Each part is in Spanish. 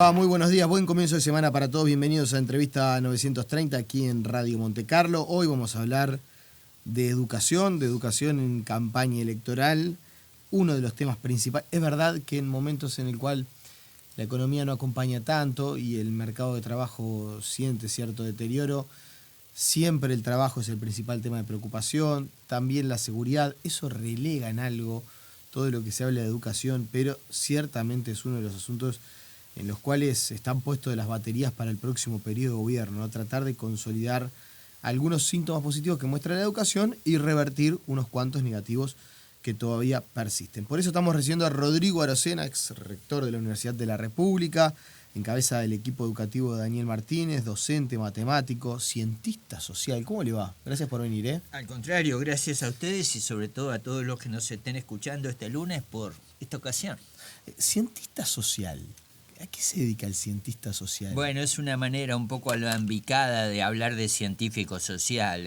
Muy buenos días, buen comienzo de semana para todos. Bienvenidos a Entrevista 930 aquí en Radio Montecarlo. Hoy vamos a hablar de educación en campaña electoral. Uno de los temas principales. Es verdad que en momentos en el cual la economía no acompaña tanto y el mercado de trabajo siente cierto deterioro, siempre el trabajo es el principal tema de preocupación, también la seguridad. Eso relega en algo todo lo que se habla de educación, pero ciertamente es uno de los asuntos en los cuales están puestos de las baterías para el próximo periodo de gobierno, ¿no? Tratar de consolidar algunos síntomas positivos que muestra la educación y revertir unos cuantos negativos que todavía persisten. Por eso estamos recibiendo a Rodrigo Arocena, ex rector de la Universidad de la República, en cabeza del equipo educativo de Daniel Martínez, docente, matemático, cientista social. ¿Cómo le va? Gracias por venir, ¿eh? Al contrario, gracias a ustedes y sobre todo a todos los que nos estén escuchando este lunes por esta ocasión. Cientista social. ¿A qué se dedica el cientista social? Bueno, es una manera un poco alambicada de hablar de científico social,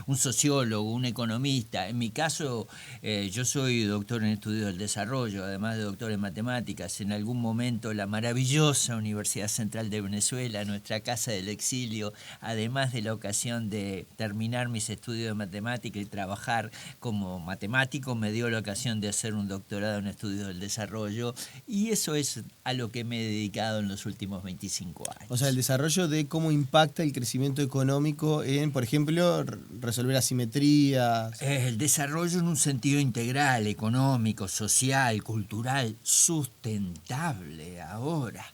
un sociólogo, un economista. En mi caso, yo soy doctor en estudios del desarrollo, además de doctor en matemáticas. En algún momento la maravillosa Universidad Central de Venezuela, nuestra casa del exilio, además de la ocasión de terminar mis estudios de matemática y trabajar como matemático, me dio la ocasión de hacer un doctorado en estudios del desarrollo, y eso es a lo que me he dedicado en los últimos 25 años. O sea, el desarrollo de cómo impacta el crecimiento económico en, por ejemplo, resolver asimetrías. El desarrollo en un sentido integral, económico, social, cultural, sustentable ahora,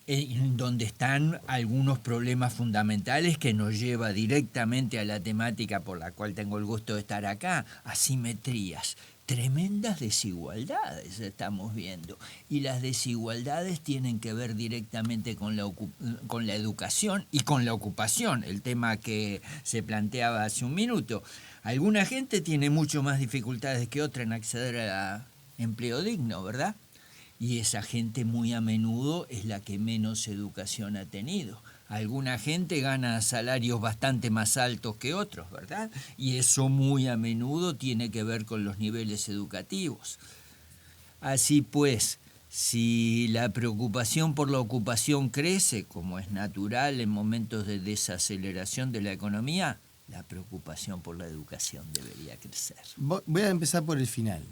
en donde están algunos problemas fundamentales que nos lleva directamente a la temática por la cual tengo el gusto de estar acá, asimetrías. Tremendas desigualdades estamos viendo, y las desigualdades tienen que ver directamente con la educación y con la ocupación, el tema que se planteaba hace un minuto. Alguna gente tiene mucho más dificultades que otra en acceder a empleo digno, ¿verdad? Y esa gente muy a menudo es la que menos educación ha tenido. Alguna gente gana salarios bastante más altos que otros, ¿verdad? Y eso muy a menudo tiene que ver con los niveles educativos. Así pues, si la preocupación por la ocupación crece, como es natural en momentos de desaceleración de la economía, la preocupación por la educación debería crecer. Voy a empezar por el final,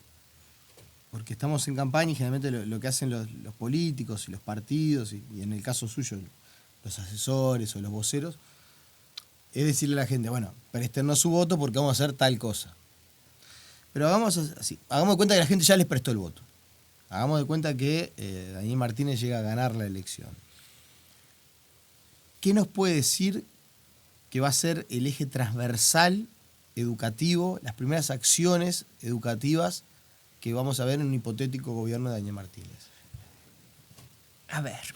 porque estamos en campaña y generalmente lo que hacen los políticos y los partidos, y en el caso suyo, los asesores o los voceros, es decirle a la gente, bueno, préstenos su voto porque vamos a hacer tal cosa. Pero hagamos así, hagamos de cuenta que la gente ya les prestó el voto. Hagamos de cuenta que Daniel Martínez llega a ganar la elección. ¿Qué nos puede decir que va a ser el eje transversal educativo, las primeras acciones educativas que vamos a ver en un hipotético gobierno de Daniel Martínez? A ver,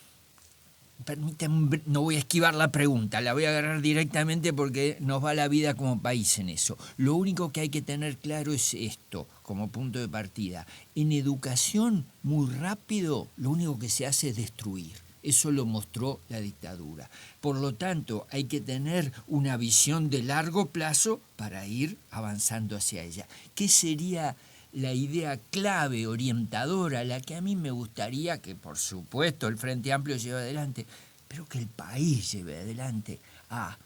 permítanme, no voy a esquivar la pregunta, la voy a agarrar directamente porque nos va la vida como país en eso. Lo único que hay que tener claro es esto, como punto de partida. En educación, muy rápido, lo único que se hace es destruir. Eso lo mostró la dictadura. Por lo tanto, hay que tener una visión de largo plazo para ir avanzando hacia ella. ¿Qué sería la idea clave, orientadora, la que a mí me gustaría que, por supuesto, el Frente Amplio lleve adelante, pero que el país lleve adelante? A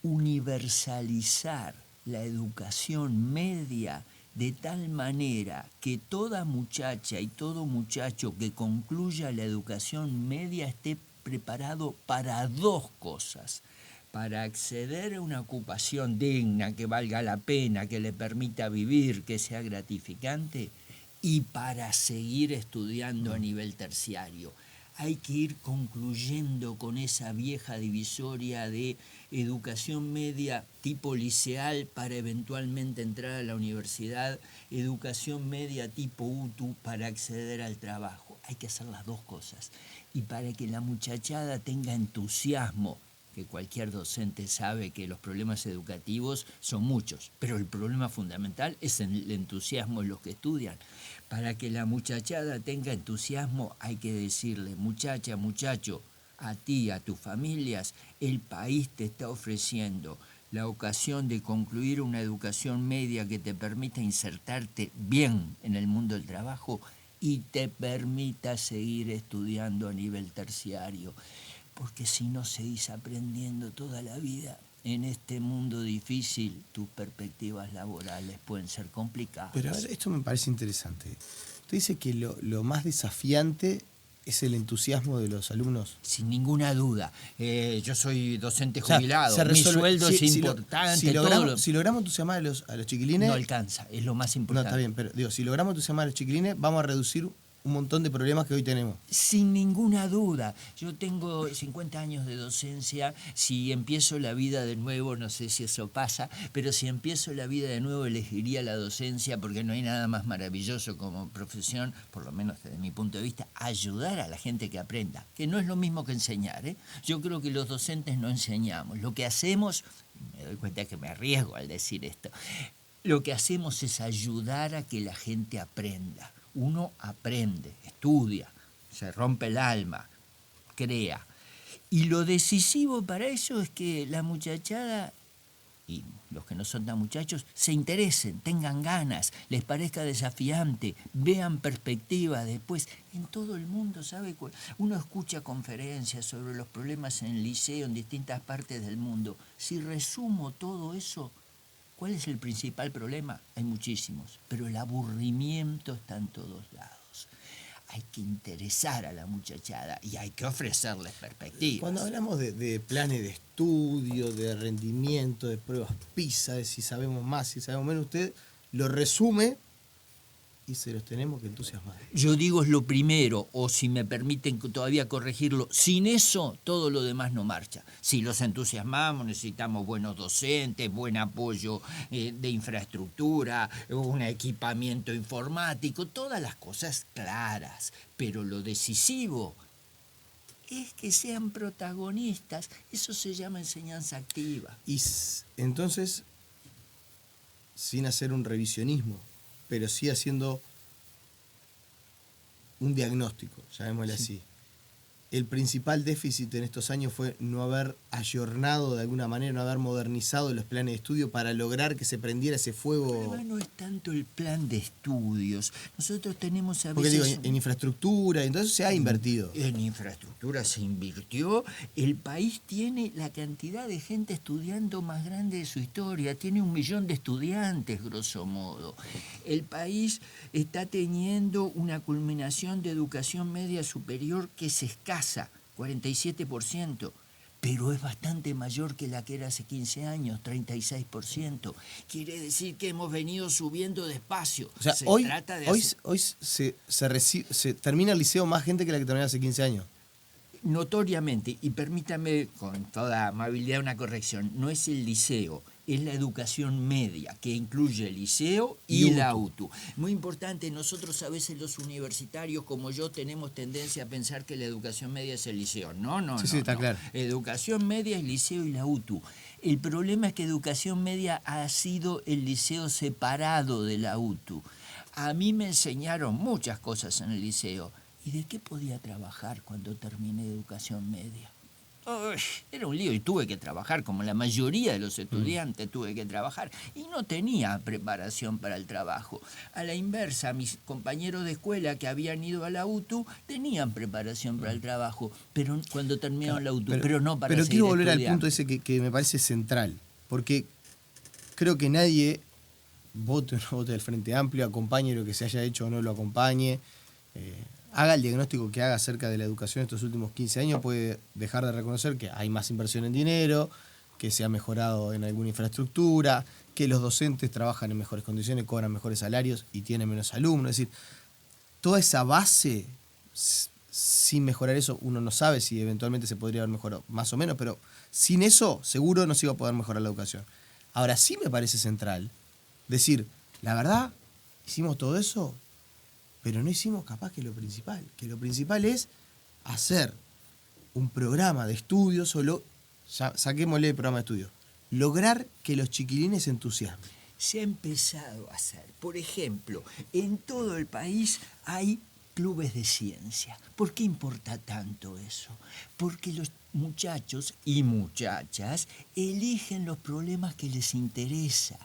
universalizar la educación media de tal manera que toda muchacha y todo muchacho que concluya la educación media esté preparado para dos cosas: para acceder a una ocupación digna, que valga la pena, que le permita vivir, que sea gratificante, y para seguir estudiando a nivel terciario. Hay que ir concluyendo con esa vieja divisoria de educación media tipo liceal para eventualmente entrar a la universidad, educación media tipo UTU para acceder al trabajo. Hay que hacer las dos cosas. Y para que la muchachada tenga entusiasmo, que cualquier docente sabe que los problemas educativos son muchos, pero el problema fundamental es el entusiasmo en los que estudian. Para que la muchachada tenga entusiasmo hay que decirle: muchacha, muchacho, a ti, a tus familias, el país te está ofreciendo la ocasión de concluir una educación media que te permita insertarte bien en el mundo del trabajo, y te permita seguir estudiando a nivel terciario. Porque si no seguís aprendiendo toda la vida, en este mundo difícil, tus perspectivas laborales pueden ser complicadas. Pero a ver, esto me parece interesante. Usted dice que lo más desafiante es el entusiasmo de los alumnos. Sin ninguna duda. Yo soy docente O sea, jubilado. se Mi resuelve- sueldo es si importante. si logramos entusiasmar a los chiquilines... No alcanza, es lo más No, importante. está bien, pero digo, si logramos entusiasmar a los chiquilines, vamos a reducir un montón de problemas que hoy tenemos. Sin ninguna duda. Yo tengo 50 años de docencia. Si empiezo la vida de nuevo, no sé si eso pasa, pero si empiezo la vida de nuevo elegiría la docencia porque no hay nada más maravilloso como profesión, por lo menos desde mi punto de vista, ayudar a la gente que aprenda, que no es lo mismo que enseñar, ¿eh? Yo creo que los docentes no enseñamos. Lo que hacemos, me doy cuenta que me arriesgo al decir esto, lo que hacemos es ayudar a que la gente aprenda. Uno aprende, estudia, se rompe el alma, crea. Y lo decisivo para eso es que la muchachada, y los que no son tan muchachos, se interesen, tengan ganas, les parezca desafiante, vean perspectiva después. En todo el mundo, ¿sabe? Uno escucha conferencias sobre los problemas en el liceo en distintas partes del mundo. Si resumo todo eso, ¿cuál es el principal problema? Hay muchísimos, pero el aburrimiento está en todos lados. Hay que interesar a la muchachada y hay que ofrecerles perspectivas. Cuando hablamos de planes de estudio, de rendimiento, de pruebas PISA, de si sabemos más, si sabemos menos, usted lo resume y se los tenemos que entusiasmar. Yo digo es lo primero, o si me permiten todavía corregirlo, sin eso todo lo demás no marcha. Si los entusiasmamos, necesitamos buenos docentes, buen apoyo de infraestructura, un equipamiento informático, todas las cosas claras. Pero lo decisivo es que sean protagonistas. Eso se llama enseñanza activa. Y entonces, sin hacer un revisionismo, pero sí haciendo un diagnóstico, llamémosle así. El principal déficit en estos años fue no haber ayornado de alguna manera, no haber modernizado los planes de estudio para lograr que se prendiera ese fuego. El problema no es tanto el plan de estudios. Nosotros tenemos a Porque veces... digo, en infraestructura, entonces se ha invertido. En infraestructura se invirtió. El país tiene la cantidad de gente estudiando más grande de su historia. Tiene 1 millón de estudiantes, grosso modo. El país está teniendo una culminación de educación media superior que es escasa, 47%. Pero es bastante mayor que la que era hace 15 años, 36%. Quiere decir que hemos venido subiendo despacio. O sea, hoy se termina el liceo más gente que la que terminó hace 15 años. Notoriamente, y permítame con toda amabilidad una corrección, no es el liceo, es la educación media, que incluye el liceo y la UTU. Muy importante, nosotros a veces los universitarios, como yo, tenemos tendencia a pensar que la educación media es el liceo. No, sí, está claro. Educación media es liceo y la UTU. El problema es que educación media ha sido el liceo separado de la UTU. A mí me enseñaron muchas cosas en el liceo. ¿Y de qué podía trabajar cuando terminé educación media? Era un lío y tuve que trabajar, como la mayoría de los estudiantes tuve que trabajar. Y no tenía preparación para el trabajo. A la inversa, mis compañeros de escuela que habían ido a la UTU tenían preparación para el trabajo, pero cuando terminaron la UTU, pero no para seguir quiero volver estudiando. al punto ese que me parece central, porque creo que nadie, vote o no vote del Frente Amplio, acompañe lo que se haya hecho o no lo acompañe, haga el diagnóstico que haga acerca de la educación estos últimos 15 años, puede dejar de reconocer que hay más inversión en dinero, que se ha mejorado en alguna infraestructura, que los docentes trabajan en mejores condiciones, cobran mejores salarios y tienen menos alumnos. Es decir, toda esa base, sin mejorar eso, uno no sabe si eventualmente se podría haber mejorado, más o menos, pero sin eso seguro no se iba a poder mejorar la educación. Ahora sí me parece central decir, la verdad, hicimos todo eso, pero no hicimos capaz que lo principal es hacer un programa de estudio, saquémosle el programa de estudio, lograr que los chiquilines se entusiasmen. Se ha empezado a hacer. Por ejemplo, en todo el país hay clubes de ciencia. ¿Por qué importa tanto eso? Porque los muchachos y muchachas eligen los problemas que les interesan.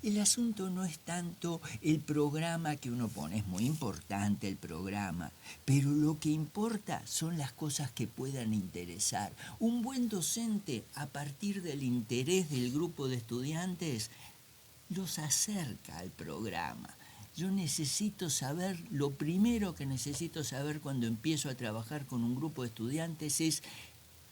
El asunto no es tanto el programa que uno pone, es muy importante el programa, pero lo que importa son las cosas que puedan interesar. Un buen docente, a partir del interés del grupo de estudiantes, los acerca al programa. Yo necesito saber, lo primero que necesito saber cuando empiezo a trabajar con un grupo de estudiantes es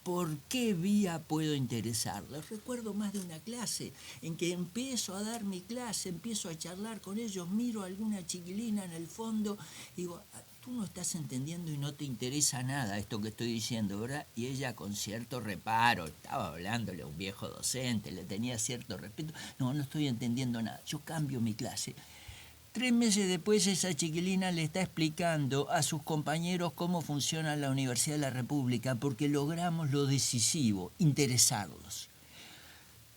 por qué vía puedo interesarlos. Recuerdo más de una clase en que empiezo a dar mi clase, empiezo a charlar con ellos, miro a alguna chiquilina en el fondo y digo, tú no estás entendiendo y no te interesa nada esto que estoy diciendo, ¿verdad? Y ella con cierto reparo, estaba hablándole a un viejo docente, le tenía cierto respeto, no estoy entendiendo nada, yo cambio mi clase. 3 meses después esa chiquilina le está explicando a sus compañeros cómo funciona la Universidad de la República porque logramos lo decisivo, interesarlos.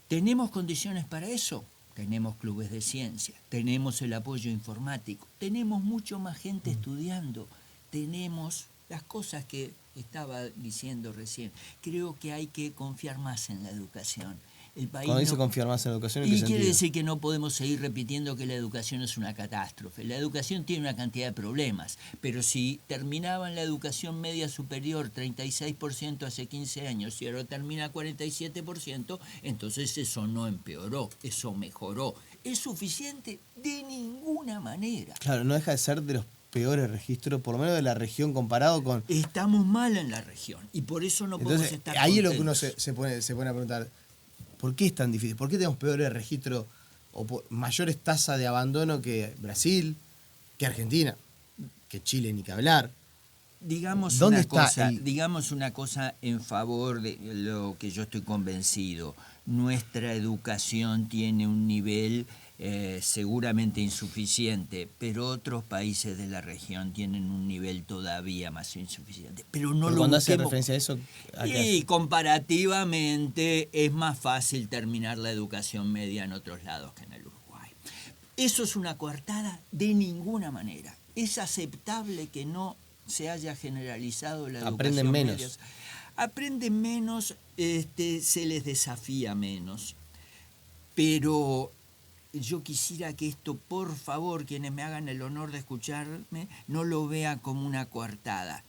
¿Tenemos condiciones para eso? Tenemos clubes de ciencia, tenemos el apoyo informático, tenemos mucho más gente estudiando, tenemos las cosas que estaba diciendo recién. Creo que hay que confiar más en la educación. El país Cuando dice confiar más en la educación, ¿en qué sentido? Quiere decir que no podemos seguir repitiendo que la educación es una catástrofe. La educación tiene una cantidad de problemas, pero si terminaba en la educación media superior 36% hace 15 años y ahora termina 47%, entonces eso no empeoró, eso mejoró. ¿Es suficiente? De ninguna manera. Claro, no deja de ser de los peores registros, por lo menos de la región comparado con... Estamos mal en la región y por eso no podemos estar ahí es lo contentos. que uno se pone a preguntar. ¿Por qué es tan difícil? ¿Por qué tenemos peores registros o mayores tasas de abandono que Brasil, que Argentina, que Chile, ni que hablar? Digamos una cosa en favor de lo que yo estoy convencido. Nuestra educación tiene un nivel seguramente insuficiente, pero otros países de la región tienen un nivel todavía más insuficiente. Pero cuando hace referencia a eso... Y comparativamente es más fácil terminar la educación media en otros lados que en el Uruguay. ¿Eso es una coartada? De ninguna manera. Es aceptable que no se haya generalizado la educación aprenden menos. media. Aprenden menos, se les desafía menos. Pero yo quisiera que esto, por favor, quienes me hagan el honor de escucharme, no lo vean como una coartada.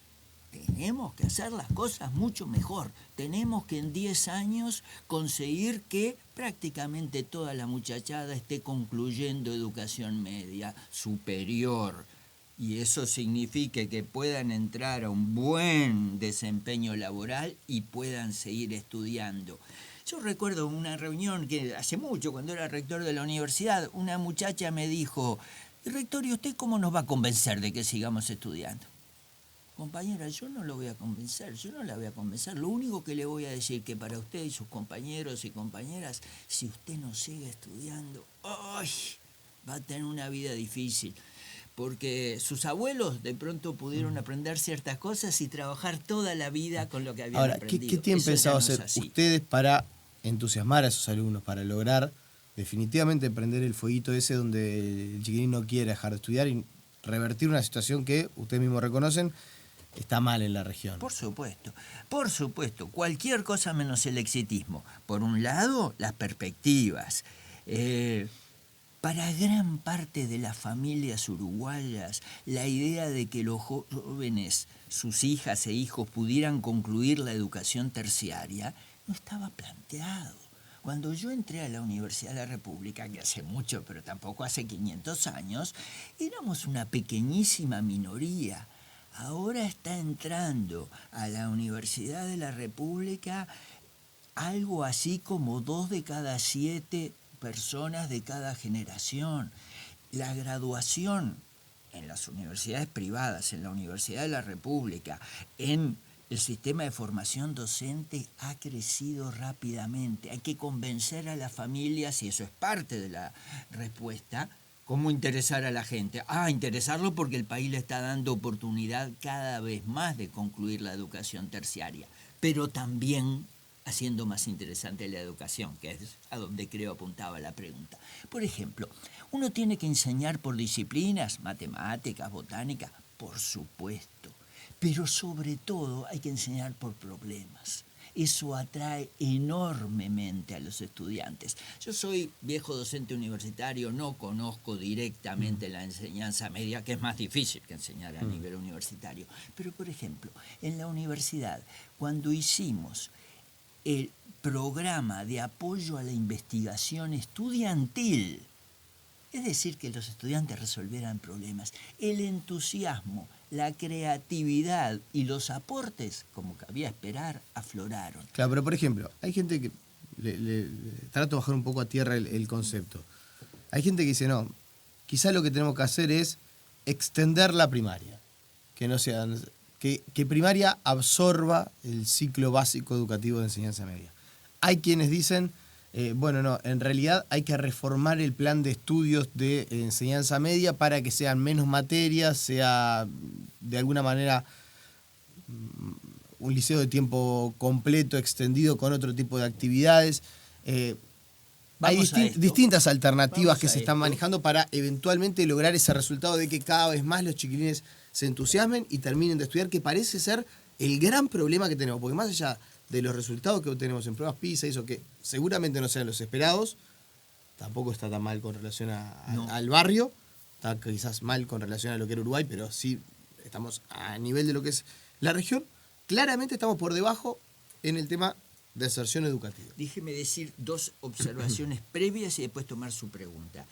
Tenemos que hacer las cosas mucho mejor. Tenemos que en 10 años conseguir que prácticamente toda la muchachada esté concluyendo educación media superior. Y eso significa que puedan entrar a un buen desempeño laboral y puedan seguir estudiando. Yo recuerdo una reunión que hace mucho, cuando era rector de la universidad, una muchacha me dijo, rector, ¿y usted cómo nos va a convencer de que sigamos estudiando? Compañera, yo no lo voy a convencer, yo no la voy a convencer. Lo único que le voy a decir que para usted y sus compañeros y compañeras, si usted no sigue estudiando, ¡ay!, va a tener una vida difícil. Porque sus abuelos de pronto pudieron aprender ciertas cosas y trabajar toda la vida con lo que habían aprendido. ¿Qué tienen pensado hacer ustedes para entusiasmar a esos alumnos, para lograr definitivamente prender el fueguito ese donde el chiquilín no quiere dejar de estudiar y revertir una situación que ustedes mismos reconocen está mal en la región? Por supuesto, cualquier cosa menos el exitismo. Por un lado, las perspectivas. Para gran parte de las familias uruguayas, la idea de que los jóvenes, sus hijas e hijos, pudieran concluir la educación terciaria no estaba planteado. Cuando yo entré a la Universidad de la República, que hace mucho, pero tampoco hace 500 años, éramos una pequeñísima minoría. Ahora está entrando a la Universidad de la República algo así como 2 de cada 7 personas de cada generación. La graduación en las universidades privadas, en la Universidad de la República, en el sistema de formación docente ha crecido rápidamente. Hay que convencer a las familias, y eso es parte de la respuesta, cómo interesar a la gente. Interesarlo porque el país le está dando oportunidad cada vez más de concluir la educación terciaria, pero también haciendo más interesante la educación, que es a donde creo apuntaba la pregunta. Por ejemplo, uno tiene que enseñar por disciplinas, matemáticas, botánica, por supuesto, pero sobre todo hay que enseñar por problemas. Eso atrae enormemente a los estudiantes. Yo soy viejo docente universitario, no conozco directamente la enseñanza media, que es más difícil que enseñar a nivel universitario. Pero, por ejemplo, en la universidad, cuando hicimos el programa de apoyo a la investigación estudiantil, es decir, que los estudiantes resolvieran problemas, el entusiasmo, la creatividad y los aportes, como cabía esperar, afloraron. Claro, pero por ejemplo, hay gente que trato de bajar un poco a tierra el concepto. Hay gente que dice, no, quizá lo que tenemos que hacer es extender la primaria, que no sea, que primaria absorba el ciclo básico educativo de enseñanza media. Hay quienes dicen, bueno, no, en realidad hay que reformar el plan de estudios de enseñanza media para que sean menos materias, sea de alguna manera un liceo de tiempo completo, extendido con otro tipo de actividades. Hay distintas alternativas que se están manejando para eventualmente lograr ese resultado de que cada vez más los chiquilines se entusiasmen y terminen de estudiar, que parece ser el gran problema que tenemos, porque más allá de los resultados que obtenemos en pruebas PISA, eso que seguramente no sean los esperados, tampoco está tan mal con relación al barrio, está quizás mal con relación a lo que era Uruguay, pero sí estamos a nivel de lo que es la región. Claramente estamos por debajo en el tema de deserción educativa. Déjeme decir dos observaciones previas y después tomar su pregunta.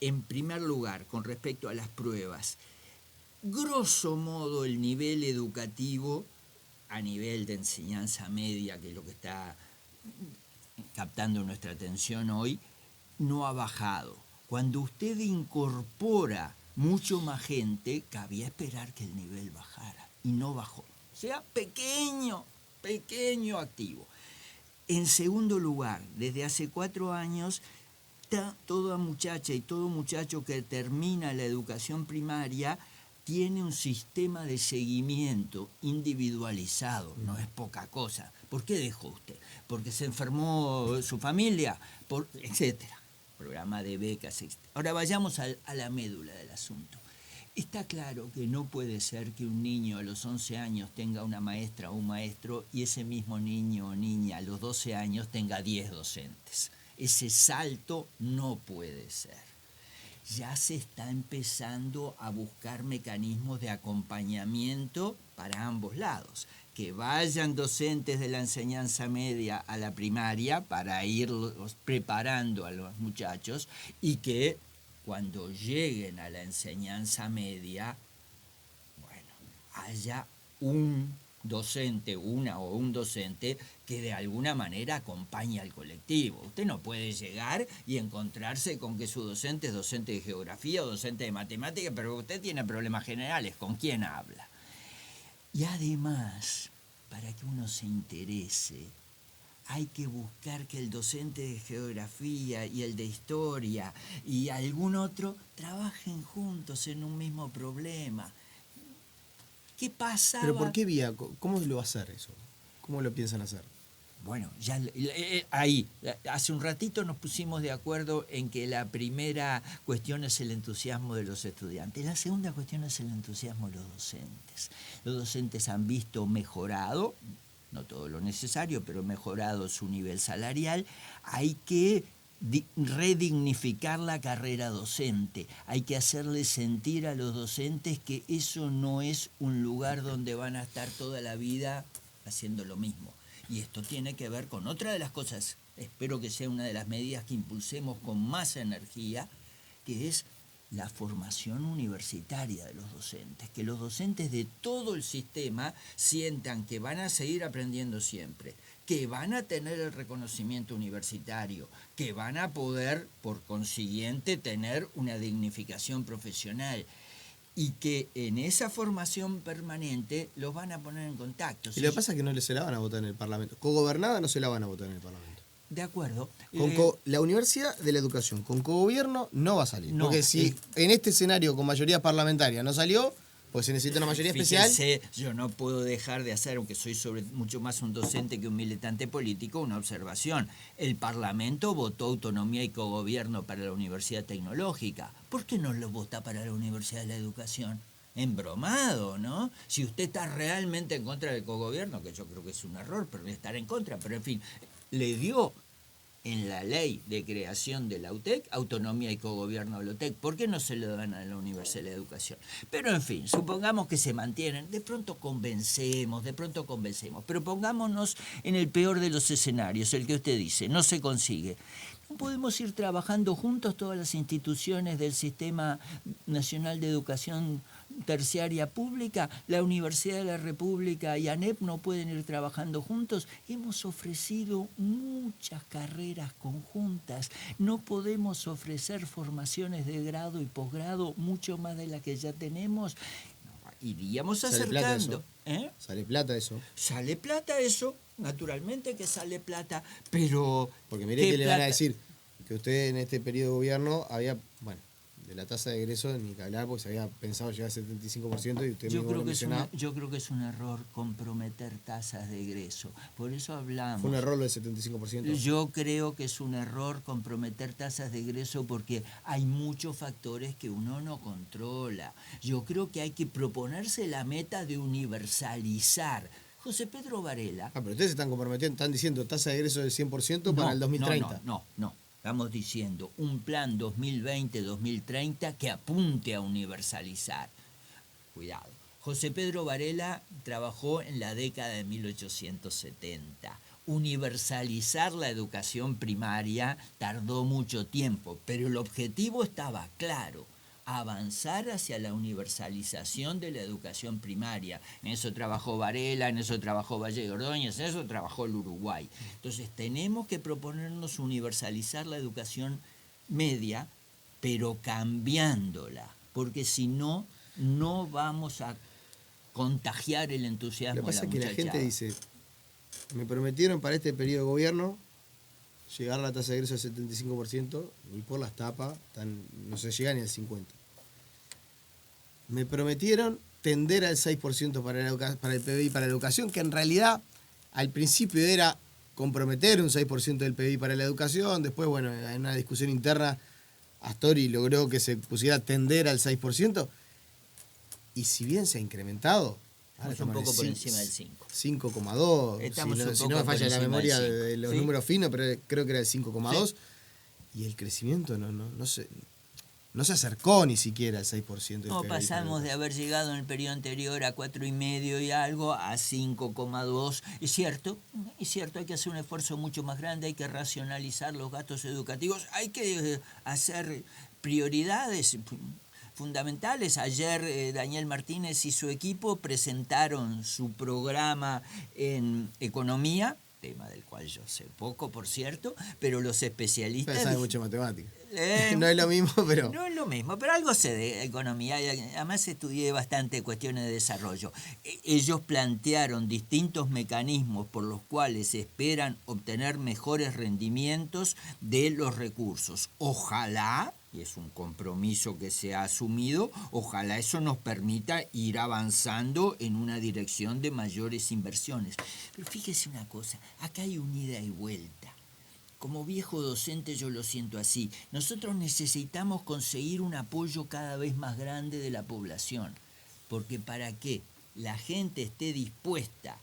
En primer lugar, con respecto a las pruebas, grosso modo el nivel educativo a nivel de enseñanza media, que es lo que está captando nuestra atención hoy, no ha bajado. Cuando usted incorpora mucho más gente, cabía esperar que el nivel bajara y no bajó. O sea, pequeño activo. En segundo lugar, desde hace 4 años, toda muchacha y todo muchacho que termina la educación primaria tiene un sistema de seguimiento individualizado, no es poca cosa. ¿Por qué dejó usted? ¿Porque se enfermó su familia? Etcétera. Programa de becas. Ahora vayamos a la médula del asunto. Está claro que no puede ser que un niño a los 11 años tenga una maestra o un maestro y ese mismo niño o niña a los 12 años tenga 10 docentes. Ese salto no puede ser. Ya se está empezando a buscar mecanismos de acompañamiento para ambos lados. Que vayan docentes de la enseñanza media a la primaria para irlos preparando a los muchachos y que cuando lleguen a la enseñanza media, bueno, haya un docente, una o un docente que de alguna manera acompañe al colectivo. Usted no puede llegar y encontrarse con que su docente es docente de geografía o docente de matemática, pero usted tiene problemas generales. ¿Con quién habla? Y además, para que uno se interese, hay que buscar que el docente de geografía y el de historia y algún otro trabajen juntos en un mismo problema. ¿Qué pasaba? ¿Pero por qué vía? ¿Cómo lo va a hacer eso? ¿Cómo lo piensan hacer? Bueno, ya ahí, hace un ratito nos pusimos de acuerdo en que la primera cuestión es el entusiasmo de los estudiantes. La segunda cuestión es el entusiasmo de los docentes. Los docentes han visto mejorado, no todo lo necesario, pero mejorado su nivel salarial. Hay que redignificar la carrera docente. Hay que hacerle sentir a los docentes que eso no es un lugar donde van a estar toda la vida haciendo lo mismo. Y esto tiene que ver con otra de las cosas, espero que sea una de las medidas que impulsemos con más energía, que es la formación universitaria de los docentes. Que los docentes de todo el sistema sientan que van a seguir aprendiendo siempre, que van a tener el reconocimiento universitario, que van a poder, por consiguiente, tener una dignificación profesional. Y que en esa formación permanente los van a poner en contacto. Y lo que pasa es que no se la van a votar en el Parlamento. Cogobernada no se la van a votar en el Parlamento. De acuerdo. La Universidad de la Educación con cogobierno no va a salir. No, porque si en este escenario con mayoría parlamentaria no salió, pues se necesita una mayoría especial. Yo no puedo dejar de hacer, aunque soy mucho más un docente que un militante político, una observación. El Parlamento votó autonomía y cogobierno para la Universidad Tecnológica. ¿Por qué no lo vota para la Universidad de la Educación? embromado, ¿no? Si usted está realmente en contra del cogobierno, que yo creo que es un error, pero estar en contra, pero en fin, le dio en la ley de creación de la UTEC autonomía y cogobierno a la UTEC. ¿Por qué no se lo dan a la Universidad de Educación? Pero en fin, supongamos que se mantienen, de pronto convencemos, pero pongámonos en el peor de los escenarios, el que usted dice, no se consigue. ¿No podemos ir trabajando juntos todas las instituciones del Sistema Nacional de Educación Terciaria Pública? La Universidad de la República y ANEP no pueden ir trabajando juntos. Hemos ofrecido muchas carreras conjuntas. No podemos ofrecer formaciones de grado y posgrado mucho más de las que ya tenemos. Iríamos acercando. ¿Sale plata eso? Sale plata eso, naturalmente que sale plata, pero... Porque mire que le van a decir que usted en este periodo de gobierno había, bueno, de la tasa de egreso ni que hablar, porque se había pensado llegar al 75% y usted mismo lo mencionaba. Yo creo que es un error comprometer tasas de egreso, por eso hablamos. ¿Fue un error lo del 75%? Yo creo que es un error comprometer tasas de egreso porque hay muchos factores que uno no controla. Yo creo que hay que proponerse la meta de universalizar. José Pedro Varela... pero ustedes se están comprometiendo, están diciendo tasa de egreso del 100% para el 2030. No. Estamos diciendo un plan 2020-2030 que apunte a universalizar. Cuidado. José Pedro Varela trabajó en la década de 1870. Universalizar la educación primaria tardó mucho tiempo, pero el objetivo estaba claro: avanzar hacia la universalización de la educación primaria. En eso trabajó Varela, en eso trabajó Valle de Ordóñez, en eso trabajó el Uruguay. Entonces tenemos que proponernos universalizar la educación media, pero cambiándola, porque si no, no vamos a contagiar el entusiasmo de la muchachada. Lo que pasa es que la gente dice, me prometieron para este periodo de gobierno llegar a la tasa de egreso al 75% y por las tapas no se llega ni al 50%. Me prometieron tender al 6% para el PBI para la educación, que en realidad al principio era comprometer un 6% del PBI para la educación. Después, bueno, en una discusión interna, Astori logró que se pusiera tender al 6%. Y si bien se ha incrementado, estamos un poco por encima del 5. 5,2. Si no me falla la memoria de los números finos, pero creo que era el 5,2. Sí. Y el crecimiento no se acercó ni siquiera al 6%. No, pasamos de haber llegado en el periodo anterior a 4,5 y algo a 5,2. Es cierto, hay que hacer un esfuerzo mucho más grande, hay que racionalizar los gastos educativos, hay que hacer prioridades fundamentales. Ayer Daniel Martínez y su equipo presentaron su programa en economía, tema del cual yo sé poco, por cierto, pero los especialistas... Pero sabe mucho matemática. No es lo mismo, pero... No es lo mismo, pero algo sé de economía. Además estudié bastante cuestiones de desarrollo. Ellos plantearon distintos mecanismos por los cuales esperan obtener mejores rendimientos de los recursos. Ojalá, y es un compromiso que se ha asumido, ojalá eso nos permita ir avanzando en una dirección de mayores inversiones. Pero fíjese una cosa, acá hay un ida y vuelta. Como viejo docente yo lo siento así. Nosotros necesitamos conseguir un apoyo cada vez más grande de la población, porque para que la gente esté dispuesta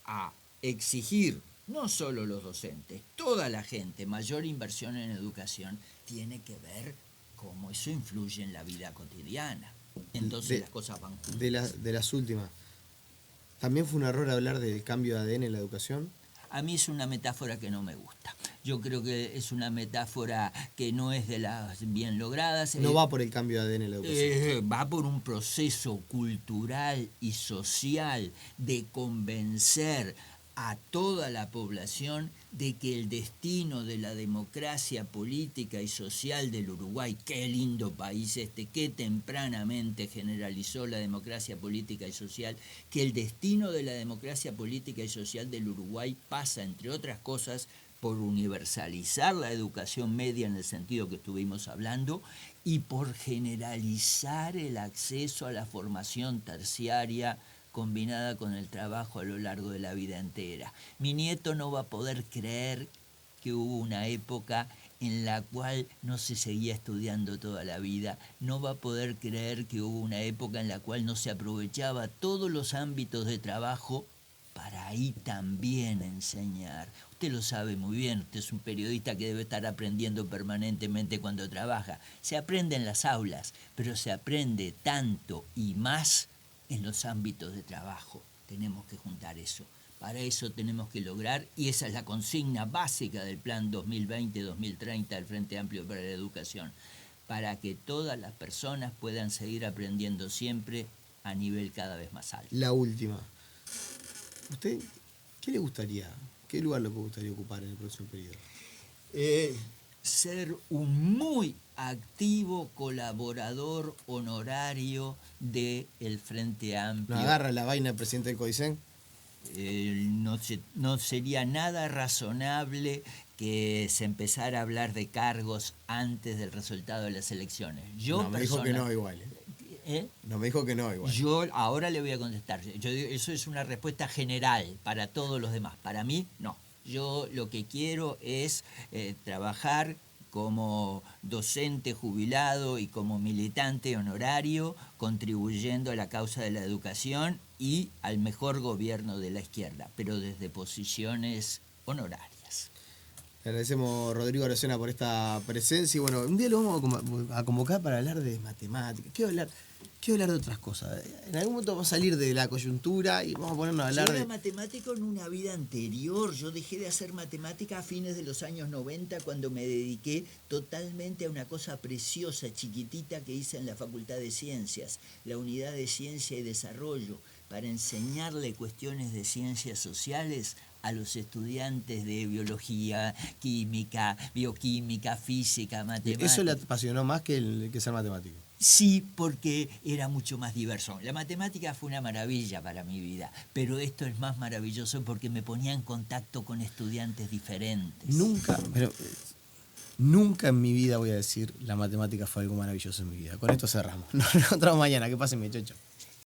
a exigir, no solo los docentes, toda la gente, mayor inversión en educación, tiene que ver cómo eso influye en la vida cotidiana. Entonces las cosas van juntas. De las últimas, ¿también fue un error hablar del cambio de ADN en la educación? A mí es una metáfora que no me gusta. Yo creo que es una metáfora que no es de las bien logradas. No va por el cambio de ADN en la educación. Va por un proceso cultural y social de convencer a toda la población de que el destino de la democracia política y social del Uruguay, qué lindo país qué tempranamente generalizó la democracia política y social, que el destino de la democracia política y social del Uruguay pasa, entre otras cosas, por universalizar la educación media en el sentido que estuvimos hablando y por generalizar el acceso a la formación terciaria combinada con el trabajo a lo largo de la vida entera. Mi nieto no va a poder creer que hubo una época en la cual no se seguía estudiando toda la vida. No va a poder creer que hubo una época en la cual no se aprovechaba todos los ámbitos de trabajo para ahí también enseñar. Usted lo sabe muy bien, usted es un periodista que debe estar aprendiendo permanentemente cuando trabaja. Se aprende en las aulas, pero se aprende tanto y más en los ámbitos de trabajo. Tenemos que juntar eso. Para eso tenemos que lograr, y esa es la consigna básica del Plan 2020-2030 del Frente Amplio para la Educación, para que todas las personas puedan seguir aprendiendo siempre a nivel cada vez más alto. La última. ¿Usted qué le gustaría, qué lugar le gustaría ocupar en el próximo periodo? Ser un muy activo colaborador honorario del Frente Amplio. ¿No agarra la vaina del presidente del CODICEN? No sería nada razonable que se empezara a hablar de cargos antes del resultado de las elecciones. No, me dijo que no igual. No, me dijo que no igual. Yo ahora le voy a contestar. Eso es una respuesta general para todos los demás. Para mí, no. Yo lo que quiero es trabajar como docente jubilado y como militante honorario, contribuyendo a la causa de la educación y al mejor gobierno de la izquierda, pero desde posiciones honorarias. Le agradecemos, Rodrigo Arocena, por esta presencia. Y bueno, un día lo vamos a convocar para hablar de matemáticas. Quiero hablar de otras cosas. En algún momento vamos a salir de la coyuntura y vamos a ponernos a hablar Yo era matemático en una vida anterior. Yo dejé de hacer matemática a fines de los años 90 cuando me dediqué totalmente a una cosa preciosa, chiquitita, que hice en la Facultad de Ciencias, la Unidad de Ciencia y Desarrollo, para enseñarle cuestiones de ciencias sociales a los estudiantes de biología, química, bioquímica, física, matemática. ¿Eso le apasionó más que ser matemático? Sí, porque era mucho más diverso. La matemática fue una maravilla para mi vida, pero esto es más maravilloso porque me ponía en contacto con estudiantes diferentes. Nunca en mi vida voy a decir la matemática fue algo maravilloso en mi vida. Con esto cerramos. Nos encontramos mañana. Que pasen, muchachos.